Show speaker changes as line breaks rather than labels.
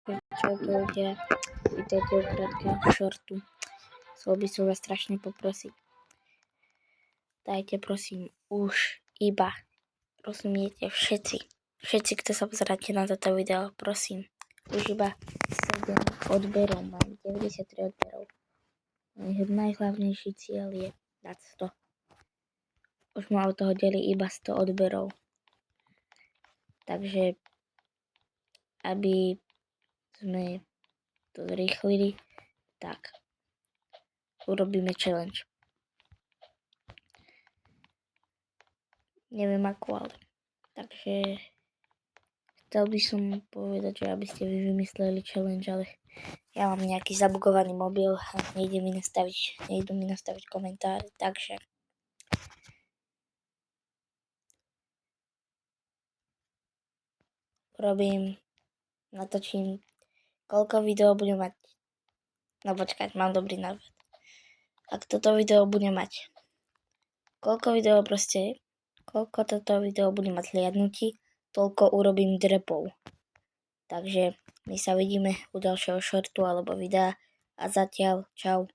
Čaute ľudia, vítajte u krátkeho šortu. Chcel by som vás strašne poprosiť. Dajte prosím už iba, rozumiete, všetci, kto sa pozeráte na toto video, prosím, už iba 7 odberov, mám 93 odberov. Najhlavnejší cieľ je dať 100. Už ma od toho delí iba 100 odberov. Takže, aby sme to zrýchlili, tak urobíme challenge. Neviem ako, ale takže chcel by som povedať, že aby ste vy vymysleli challenge, ale ja mám nejaký zabugovaný mobil a nejdu mi nastaviť komentáre, takže natočím, koľko video budem mať. No počkať, mám dobrý nápad. Ak toto video bude mať, koľko toto video bude mať hliadnutí, toľko urobím drepov. Takže my sa vidíme u ďalšieho shortu alebo videa a zatiaľ čau.